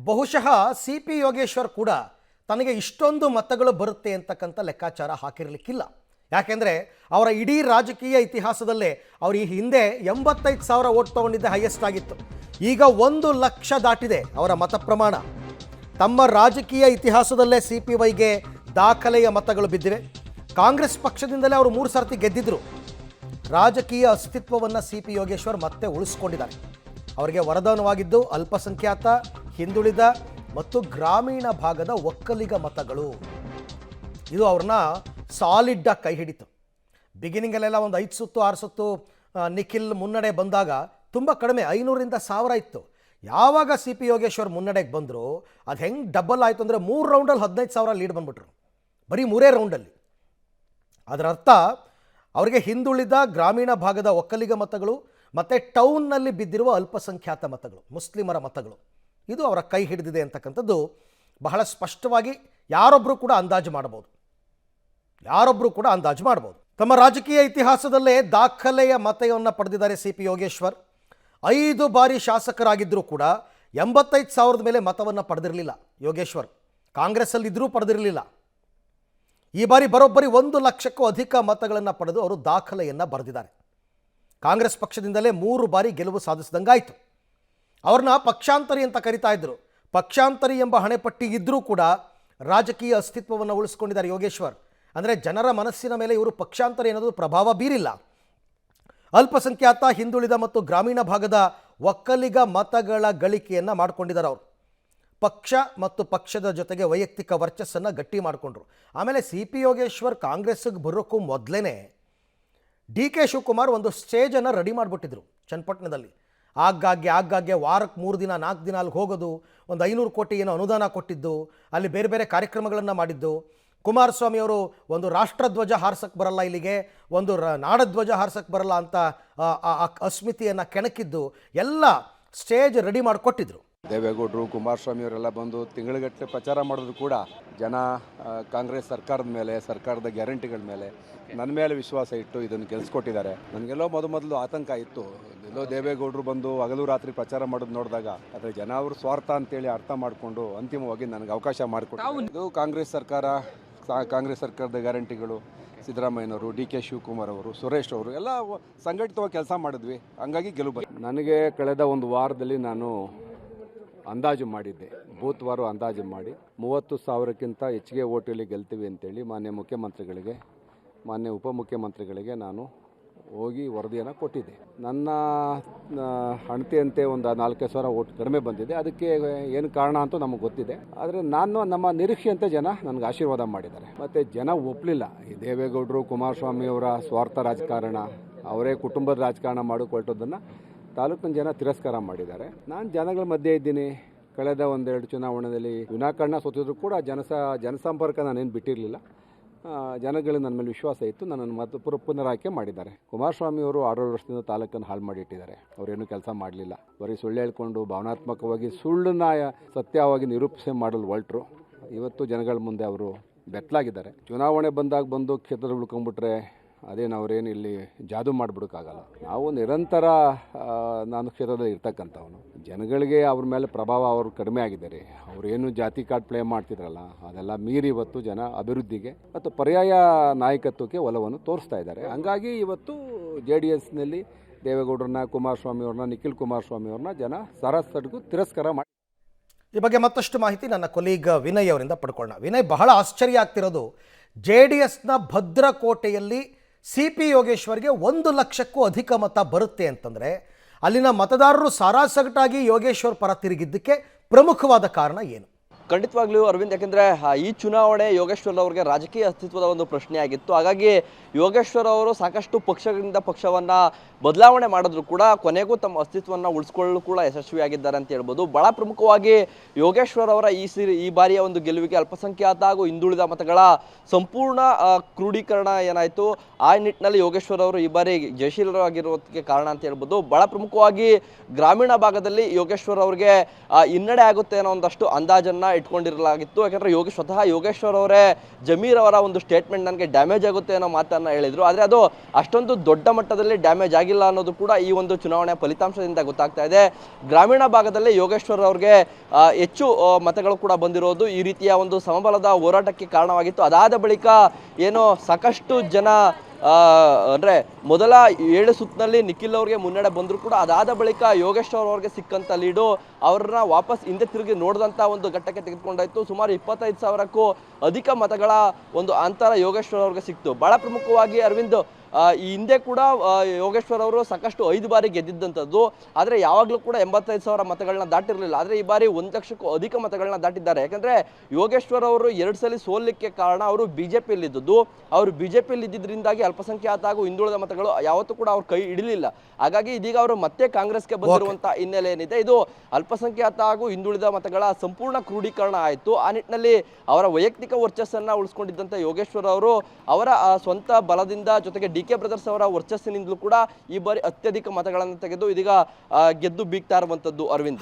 ಬಹುಶಃ C P Yogeshwar ಕೂಡ ತನಗೆ ಇಷ್ಟೊಂದು ಮತಗಳು ಬರುತ್ತೆ ಅಂತಕ್ಕಂಥ ಲೆಕ್ಕಾಚಾರ ಹಾಕಿರಲಿಕ್ಕಿಲ್ಲ. ಯಾಕೆಂದರೆ ಅವರ ಇಡೀ ರಾಜಕೀಯ ಇತಿಹಾಸದಲ್ಲೇ ಅವರು ಈ ಹಿಂದೆ 85,000 ಓಟ್ ತೊಗೊಂಡಿದ್ದೆ ಹೈಯೆಸ್ಟ್ ಆಗಿತ್ತು. ಈಗ 1 ಲಕ್ಷ ದಾಟಿದೆ ಅವರ ಮತ ಪ್ರಮಾಣ. ತಮ್ಮ ರಾಜಕೀಯ ಇತಿಹಾಸದಲ್ಲೇ ಸಿ ಪಿ ವೈಗೆ ದಾಖಲೆಯ ಮತಗಳು ಬಿದ್ದಿವೆ. ಕಾಂಗ್ರೆಸ್ ಪಕ್ಷದಿಂದಲೇ ಅವರು 3 ಸರ್ತಿ ಗೆದ್ದಿದ್ರು. ರಾಜಕೀಯ ಅಸ್ತಿತ್ವವನ್ನು ಸಿ ಪಿ ಯೋಗೇಶ್ವರ್ ಮತ್ತೆ ಉಳಿಸ್ಕೊಂಡಿದ್ದಾರೆ. ಅವರಿಗೆ ವರದಾನವಾಗಿದ್ದು ಅಲ್ಪಸಂಖ್ಯಾತ, ಹಿಂದುಳಿದ ಮತ್ತು ಗ್ರಾಮೀಣ ಭಾಗದ ಒಕ್ಕಲಿಗ ಮತಗಳು. ಇದು ಅವ್ರನ್ನ ಸಾಲಿಡ್ಡಾಗಿ ಕೈ ಹಿಡಿತು. ಬಿಗಿನಿಂಗಲ್ಲೆಲ್ಲ ಒಂದು 5 ಸುತ್ತು 6 ಸುತ್ತು ನಿಖಿಲ್ ಮುನ್ನಡೆ ಬಂದಾಗ ತುಂಬ ಕಡಿಮೆ, 500ರಿಂದ 1000 ಇತ್ತು. ಯಾವಾಗ ಸಿ ಪಿ ಯೋಗೇಶ್ವರ್ ಮುನ್ನಡೆಗೆ ಬಂದರು, ಅದು ಹೆಂಗೆ ಡಬಲ್ ಆಯಿತು ಅಂದರೆ 3 ರೌಂಡಲ್ಲಿ 15,000 ಲೀಡ್ ಬಂದ್ಬಿಟ್ರು, ಬರೀ 3 ರೌಂಡಲ್ಲಿ. ಅದರ ಅರ್ಥ ಅವರಿಗೆ ಹಿಂದುಳಿದ ಗ್ರಾಮೀಣ ಭಾಗದ ಒಕ್ಕಲಿಗ ಮತಗಳು ಮತ್ತು ಟೌನ್ನಲ್ಲಿ ಬಿದ್ದಿರುವ ಅಲ್ಪಸಂಖ್ಯಾತ ಮತಗಳು, ಮುಸ್ಲಿಮರ ಮತಗಳು, ಇದು ಅವರ ಕೈ ಹಿಡಿದಿದೆ ಅಂತಕ್ಕಂಥದ್ದು ಬಹಳ ಸ್ಪಷ್ಟವಾಗಿ ಯಾರೊಬ್ಬರು ಕೂಡ ಅಂದಾಜು ಮಾಡ್ಬೋದು. ತಮ್ಮ ರಾಜಕೀಯ ಇತಿಹಾಸದಲ್ಲೇ ದಾಖಲೆಯ ಮತವನ್ನು ಪಡೆದಿದ್ದಾರೆ ಸಿ ಪಿ ಯೋಗೇಶ್ವರ್. 5 ಬಾರಿ ಶಾಸಕರಾಗಿದ್ದರೂ ಕೂಡ 85,000 ಮೇಲೆ ಮತವನ್ನು ಪಡೆದಿರಲಿಲ್ಲ ಯೋಗೇಶ್ವರ್. ಕಾಂಗ್ರೆಸ್ಸಲ್ಲಿದ್ದರೂ ಪಡೆದಿರಲಿಲ್ಲ. ಈ ಬಾರಿ ಬರೋಬ್ಬರಿ 1 ಲಕ್ಷಕ್ಕೂ ಅಧಿಕ ಮತಗಳನ್ನು ಪಡೆದು ಅವರು ದಾಖಲೆಯನ್ನು ಬರೆದಿದ್ದಾರೆ. ಕಾಂಗ್ರೆಸ್ ಪಕ್ಷದಿಂದಲೇ 3 ಬಾರಿ ಗೆಲುವು ಸಾಧಿಸಿದಂಗಾಯಿತು. ಅವ್ರನ್ನ ಪಕ್ಷಾಂತರಿ ಅಂತ ಕರಿತಾ ಇದ್ರು. ಪಕ್ಷಾಂತರಿ ಎಂಬ ಹಣೆಪಟ್ಟಿ ಇದ್ದರೂ ಕೂಡ ರಾಜಕೀಯ ಅಸ್ತಿತ್ವವನ್ನು ಉಳಿಸ್ಕೊಂಡಿದ್ದಾರೆ ಯೋಗೇಶ್ವರ್. ಅಂದರೆ ಜನರ ಮನಸ್ಸಿನ ಮೇಲೆ ಇವರು ಪಕ್ಷಾಂತರಿ ಅನ್ನೋದು ಪ್ರಭಾವ ಬೀರಿಲ್ಲ. ಅಲ್ಪಸಂಖ್ಯಾತ, ಹಿಂದುಳಿದ ಮತ್ತು ಗ್ರಾಮೀಣ ಭಾಗದ ಒಕ್ಕಲಿಗ ಮತಗಳ ಗಳಿಕೆಯನ್ನು ಮಾಡಿಕೊಂಡಿದ್ದಾರೆ ಅವರು. ಪಕ್ಷ ಮತ್ತು ಪಕ್ಷದ ಜೊತೆಗೆ ವೈಯಕ್ತಿಕ ವರ್ಚಸ್ಸನ್ನು ಗಟ್ಟಿ ಮಾಡಿಕೊಂಡ್ರು. ಆಮೇಲೆ ಸಿ ಪಿ ಯೋಗೇಶ್ವರ್ ಕಾಂಗ್ರೆಸ್ಸಿಗೆ ಬರೋಕ್ಕೂ ಮೊದಲೇ ಡಿ ಕೆ ಶಿವಕುಮಾರ್ ಒಂದು ಸ್ಟೇಜನ್ನು ರೆಡಿ ಮಾಡಿಬಿಟ್ಟಿದ್ರು ಚನ್ನಪಟ್ಟಣದಲ್ಲಿ. ಆಗಾಗ್ಗೆ ವಾರಕ್ಕೆ 3 ದಿನ 4 ದಿನ ಅಲ್ಲಿಗೆ ಹೋಗೋದು, ಒಂದು 500 ಕೋಟಿ ಏನೋ ಅನುದಾನ ಕೊಟ್ಟಿದ್ದು, ಅಲ್ಲಿ ಬೇರೆ ಬೇರೆ ಕಾರ್ಯಕ್ರಮಗಳನ್ನು ಮಾಡಿದ್ದು. ಕುಮಾರಸ್ವಾಮಿ ಅವರು ಒಂದು ರಾಷ್ಟ್ರಧ್ವಜ ಹಾರಿಸಕ್ಕೆ ಬರಲ್ಲ, ಇಲ್ಲಿಗೆ ಒಂದು ನಾಡಧ್ವಜ ಹಾರಿಸಕ್ಕೆ ಬರಲ್ಲ ಅಂತ ಅಸ್ಮಿತೆಯನ್ನು ಕೆಣಕಿದ್ದು, ಎಲ್ಲ ಸ್ಟೇಜ್ ರೆಡಿ ಮಾಡಿಕೊಟ್ಟಿದ್ರು. ದೇವೇಗೌಡರು, ಕುಮಾರಸ್ವಾಮಿ ಅವರೆಲ್ಲ ಬಂದು ತಿಂಗಳುಗಟ್ಟಲೆ ಪ್ರಚಾರ ಮಾಡಿದ್ರು ಕೂಡ ಜನ ಕಾಂಗ್ರೆಸ್ ಸರ್ಕಾರದ ಮೇಲೆ, ಸರ್ಕಾರದ ಗ್ಯಾರಂಟಿಗಳ ಮೇಲೆ ನನ್ನ ಮೇಲೆ ವಿಶ್ವಾಸ ಇಟ್ಟು ಇದನ್ನು ಗೆಲ್ಸ್ಕೊಟ್ಟಿದ್ದಾರೆ. ನನಗೆಲ್ಲೋ ಮೊದಲು ಆತಂಕ ಇತ್ತು, ಎಲ್ಲೋ ದೇವೇಗೌಡರು ಬಂದು ಹಗಲು ರಾತ್ರಿ ಪ್ರಚಾರ ಮಾಡೋದು ನೋಡಿದಾಗ ಆದರೆ ಜನ ಅವರು ಸ್ವಾರ್ಥ ಅಂತೇಳಿ ಅರ್ಥ ಮಾಡಿಕೊಂಡು ಅಂತಿಮವಾಗಿ ನನಗೆ ಅವಕಾಶ ಮಾಡಿಕೊಟ್ಟು ಇದು ಕಾಂಗ್ರೆಸ್ ಸರ್ಕಾರದ ಗ್ಯಾರಂಟಿಗಳು, ಸಿದ್ದರಾಮಯ್ಯನವರು, ಡಿ ಕೆ ಶಿವಕುಮಾರ್ ಅವರು, ಸುರೇಶ್ ಅವರು ಎಲ್ಲ ಸಂಘಟಿತವಾಗಿ ಕೆಲಸ ಮಾಡಿದ್ವಿ. ಹಂಗಾಗಿ ಗೆಲುವು ನನಗೆ ಕಳೆದ ಒಂದು ವಾರದಲ್ಲಿ ನಾನು ಅಂದಾಜು ಮಾಡಿದ್ದೆ, ಬೂತ್ವಾರು ಅಂದಾಜು ಮಾಡಿ 30,000ಕ್ಕಿಂತ ಹೆಚ್ಚಿಗೆ ಓಟಲ್ಲಿ ಗೆಲ್ತೀವಿ ಅಂತೇಳಿ ಮಾನ್ಯ ಮುಖ್ಯಮಂತ್ರಿಗಳಿಗೆ, ಮಾನ್ಯ ಉಪಮುಖ್ಯಮಂತ್ರಿಗಳಿಗೆ ನಾನು ಹೋಗಿ ವರದಿಯನ್ನು ಕೊಟ್ಟಿದ್ದೆ. ನನ್ನ ಅಣತಿಯಂತೆ ಒಂದು 4,000 ಓಟ್ ಕಡಿಮೆ ಬಂದಿದೆ. ಅದಕ್ಕೆ ಏನು ಕಾರಣ ಅಂತೂ ನಮಗೆ ಗೊತ್ತಿದೆ. ಆದರೆ ನಮ್ಮ ನಿರೀಕ್ಷೆಯಂತೆ ಜನ ನನಗೆ ಆಶೀರ್ವಾದ ಮಾಡಿದ್ದಾರೆ. ಮತ್ತು ಜನ ಒಪ್ಪಲಿಲ್ಲ. ಈ ದೇವೇಗೌಡರು, ಕುಮಾರಸ್ವಾಮಿ ಅವರ ಸ್ವಾರ್ಥ ರಾಜಕಾರಣ, ಅವರೇ ಕುಟುಂಬದ ರಾಜಕಾರಣ ಮಾಡಿಕೊಳ್ಟೋದನ್ನು ತಾಲೂಕಿನ ಜನ ತಿರಸ್ಕಾರ ಮಾಡಿದ್ದಾರೆ. ನಾನು ಜನಗಳ ಮಧ್ಯೆ ಇದ್ದೀನಿ. ಕಳೆದ 1-2 ಚುನಾವಣೆಯಲ್ಲಿ ವಿನಾಕಾರಣ ಸೋತಿದ್ರು ಕೂಡ ಜನಸಂಪರ್ಕ ನಾನೇನು ಬಿಟ್ಟಿರಲಿಲ್ಲ. ಜನಗಳಿಗೆ ನನ್ನ ಮೇಲೆ ವಿಶ್ವಾಸ ಇತ್ತು. ನನ್ನನ್ನು ಪುನರಾಯ್ಕೆ ಮಾಡಿದ್ದಾರೆ. ಕುಮಾರಸ್ವಾಮಿ ಅವರು 6 ವರ್ಷದಿಂದ ತಾಲೂಕನ್ನು ಹಾಳು ಮಾಡಿಟ್ಟಿದ್ದಾರೆ. ಅವರೇನು ಕೆಲಸ ಮಾಡಲಿಲ್ಲ. ಬರೀ ಸುಳ್ಳು ಹೇಳ್ಕೊಂಡು ಭಾವನಾತ್ಮಕವಾಗಿ ಸುಳ್ಳನ್ನ ಸತ್ಯವಾಗಿ ನಿರೂಪಿಸೆ ಮಾಡಲು ಹೊರಟರು. ಇವತ್ತು ಜನಗಳ ಮುಂದೆ ಅವರು ಬೆತ್ತಲಾಗಿದ್ದಾರೆ. ಚುನಾವಣೆ ಬಂದು ಕ್ಷೇತ್ರ ಉಳ್ಕೊಂಡ್ಬಿಟ್ರೆ ಅವರೇನು ಇಲ್ಲಿ ಜಾದು ಮಾಡಿಬಿಡೋಕ್ಕಾಗಲ್ಲ. ನಾವು ನಿರಂತರ ನಾನು ಕ್ಷೇತ್ರದಲ್ಲಿ ಇರ್ತಕ್ಕಂಥವನು. ಜನಗಳಿಗೆ ಅವ್ರ ಮೇಲೆ ಪ್ರಭಾವ ಅವರು ಕಡಿಮೆ ಆಗಿದ್ದಾರೆ. ಅವರೇನು ಜಾತಿ ಕಾರ್ಡ್ ಪ್ಲೇ ಮಾಡ್ತಿದ್ರಲ್ಲ, ಅದೆಲ್ಲ ಮೀರಿ ಇವತ್ತು ಜನ ಅಭಿವೃದ್ಧಿಗೆ ಮತ್ತು ಪರ್ಯಾಯ ನಾಯಕತ್ವಕ್ಕೆ ಒಲವನ್ನು ತೋರಿಸ್ತಾ ಇದ್ದಾರೆ. ಹಂಗಾಗಿ ಇವತ್ತು JDSನಲ್ಲಿ ದೇವೇಗೌಡರನ್ನ, ಕುಮಾರಸ್ವಾಮಿ ಅವ್ರನ್ನ, ನಿಖಿಲ್ ಕುಮಾರಸ್ವಾಮಿ ಅವ್ರನ್ನ ಜನ ಸರಸಡ್ಗೂ ತಿರಸ್ಕಾರ ಮಾಡಿ. ಈ ಬಗ್ಗೆ ಮತ್ತಷ್ಟು ಮಾಹಿತಿ ನನ್ನ ಕೊಲೀಗ್ ವಿನಯ್ ಅವರಿಂದ ಪಡ್ಕೊಳ್ಳೋಣ. ವಿನಯ್, ಬಹಳ ಆಶ್ಚರ್ಯ ಆಗ್ತಿರೋದು, JDSನ ಭದ್ರಕೋಟೆಯಲ್ಲಿ ಸಿ ಪಿ ಯೋಗೇಶ್ವರ್ಗೆ 1 ಲಕ್ಷಕ್ಕೂ ಅಧಿಕ ಮತ ಬರುತ್ತೆ ಅಂತಂದರೆ ಅಲ್ಲಿನ ಮತದಾರರು ಸಾರಾಸಗಟಾಗಿ ಯೋಗೇಶ್ವರ್ ಪರ ತಿರುಗಿದ್ದಕ್ಕೆ ಪ್ರಮುಖವಾದ ಕಾರಣ ಏನು? ಖಂಡಿತವಾಗ್ಲೂ ಅರವಿಂದ್, ಯಾಕೆಂದರೆ ಈ ಚುನಾವಣೆ ಯೋಗೇಶ್ವರ್ ಅವರಿಗೆ ರಾಜಕೀಯ ಅಸ್ತಿತ್ವದ ಒಂದು ಪ್ರಶ್ನೆ ಆಗಿತ್ತು. ಹಾಗಾಗಿ ಯೋಗೇಶ್ವರ್ ಅವರು ಸಾಕಷ್ಟು ಪಕ್ಷಗಳಿಂದ ಪಕ್ಷವನ್ನು ಬದಲಾವಣೆ ಮಾಡಿದ್ರು ಕೂಡ ಕೊನೆಗೂ ತಮ್ಮ ಅಸ್ತಿತ್ವವನ್ನು ಉಳಿಸ್ಕೊಳ್ಳಲು ಕೂಡ ಯಶಸ್ವಿಯಾಗಿದ್ದಾರೆ ಅಂತ ಹೇಳ್ಬೋದು. ಭಾಳ ಪ್ರಮುಖವಾಗಿ ಯೋಗೇಶ್ವರ್ ಅವರ ಈ ಬಾರಿಯ ಒಂದು ಗೆಲುವಿಗೆ ಅಲ್ಪಸಂಖ್ಯಾತ ಹಾಗೂ ಹಿಂದುಳಿದ ಮತಗಳ ಸಂಪೂರ್ಣ ಕ್ರೋಢೀಕರಣ ಏನಾಯಿತು, ಆ ನಿಟ್ಟಿನಲ್ಲಿ ಯೋಗೇಶ್ವರ್ ಅವರು ಈ ಬಾರಿ ಜಯಶೀಲರಾಗಿರೋದಕ್ಕೆ ಕಾರಣ ಅಂತ ಹೇಳ್ಬೋದು. ಭಾಳ ಪ್ರಮುಖವಾಗಿ ಗ್ರಾಮೀಣ ಭಾಗದಲ್ಲಿ ಯೋಗೇಶ್ವರ್ ಅವರಿಗೆ ಹಿನ್ನಡೆ ಆಗುತ್ತೆ ಅನ್ನೋ ಒಂದಷ್ಟು ಅಂದಾಜನ್ನು ಇಟ್ಕೊಂಡಿರಲಾಗಿತ್ತು. ಯಾಕಂದ್ರೆ ಸ್ವತಃ ಯೋಗೇಶ್ವರ್ ಅವರೇ ಜಮೀರ್ ಅವರ ಒಂದು ಸ್ಟೇಟ್ಮೆಂಟ್ ನನಗೆ ಡ್ಯಾಮೇಜ್ ಆಗುತ್ತೆ ಅನ್ನೋ ಮಾತನ್ನ ಹೇಳಿದ್ರು. ಆದರೆ ಅದು ಅಷ್ಟೊಂದು ದೊಡ್ಡ ಮಟ್ಟದಲ್ಲಿ ಡ್ಯಾಮೇಜ್ ಆಗಿಲ್ಲ ಅನ್ನೋದು ಕೂಡ ಈ ಒಂದು ಚುನಾವಣೆ ಫಲಿತಾಂಶದಿಂದ ಗೊತ್ತಾಗ್ತಾ ಇದೆ. ಗ್ರಾಮೀಣ ಭಾಗದಲ್ಲಿ ಯೋಗೇಶ್ವರ್ ಅವ್ರಿಗೆ ಹೆಚ್ಚು ಮತಗಳು ಕೂಡ ಬಂದಿರೋದು ಈ ರೀತಿಯ ಒಂದು ಸಮಬಲದ ಹೋರಾಟಕ್ಕೆ ಕಾರಣವಾಗಿತ್ತು. ಅದಾದ ಬಳಿಕ ಏನೋ ಸಾಕಷ್ಟು ಜನ ಅಂದರೆ ಮೊದಲ 7 ಸುತ್ತಿನಲ್ಲಿ ನಿಖಿಲ್ ಅವ್ರಿಗೆ ಮುನ್ನಡೆ ಬಂದರೂ ಕೂಡ ಅದಾದ ಬಳಿಕ ಯೋಗೇಶ್ವರ್ ಅವ್ರಿಗೆ ಸಿಕ್ಕಂಥ ಲೀಡು ಅವ್ರನ್ನ ವಾಪಸ್ ಹಿಂದೆ ತಿರುಗಿ ನೋಡಿದಂಥ ಒಂದು ಘಟ್ಟಕ್ಕೆ ತೆಗೆದುಕೊಂಡಾಯಿತು. ಸುಮಾರು 25,000ಕ್ಕೂ ಅಧಿಕ ಮತಗಳ ಒಂದು ಅಂತರ ಯೋಗೇಶ್ವರ್ ಅವ್ರಿಗೆ ಸಿಕ್ತು. ಭಾಳ ಪ್ರಮುಖವಾಗಿ ಅರವಿಂದ್, ಈ ಹಿಂದೆ ಕೂಡ ಯೋಗೇಶ್ವರ್ ಅವರು ಸಾಕಷ್ಟು 5 ಬಾರಿ ಗೆದ್ದಿದ್ದಂಥದ್ದು. ಆದರೆ ಯಾವಾಗಲೂ ಕೂಡ 85,000 ಮತಗಳನ್ನ ದಾಟಿರಲಿಲ್ಲ. ಆದರೆ ಈ ಬಾರಿ 1 ಲಕ್ಷಕ್ಕೂ ಅಧಿಕ ಮತಗಳನ್ನ ದಾಟಿದ್ದಾರೆ. ಯಾಕಂದರೆ ಯೋಗೇಶ್ವರ್ ಅವರು 2 ಸಲ ಸೋಲಿಕ್ಕೆ ಕಾರಣ ಅವರು BJP-ಯಲ್ಲಿದ್ದದ್ದು. ಅವರು BJP-ಯಲ್ಲಿ ಇದ್ದಿದ್ದರಿಂದಾಗಿ ಅಲ್ಪಸಂಖ್ಯಾತ ಹಾಗೂ ಹಿಂದುಳಿದ ಮತಗಳು ಯಾವತ್ತೂ ಕೂಡ ಅವ್ರ ಕೈ ಹಿಡಿಲಿಲ್ಲ. ಹಾಗಾಗಿ ಇದೀಗ ಅವರು ಮತ್ತೆ ಕಾಂಗ್ರೆಸ್ಗೆ ಬಂದಿರುವಂಥ ಹಿನ್ನೆಲೆ ಏನಿದೆ, ಇದು ಅಲ್ಪಸಂಖ್ಯಾತ ಹಾಗೂ ಹಿಂದುಳಿದ ಮತಗಳ ಸಂಪೂರ್ಣ ಕ್ರೋಢೀಕರಣ ಆಯಿತು. ಆ ನಿಟ್ಟಿನಲ್ಲಿ ಅವರ ವೈಯಕ್ತಿಕ ವರ್ಚಸ್ಸನ್ನು ಉಳಿಸ್ಕೊಂಡಿದ್ದಂಥ ಯೋಗೇಶ್ವರ್ ಅವರು ಅವರ ಸ್ವಂತ ಬಲದಿಂದ ಜೊತೆಗೆ DK ಬ್ರದರ್ಸ್ ಅವರ ವರ್ಚಸ್ಸಿನಿಂದಲೂ ಕೂಡ ಈ ಬಾರಿ ಅತ್ಯಧಿಕ ಮತಗಳನ್ನು ತೆಗೆದು ಇದೀಗ ಗೆದ್ದು ಬೀಗ್ತಾ ಇರುವಂಥದ್ದು ಅರವಿಂದ್.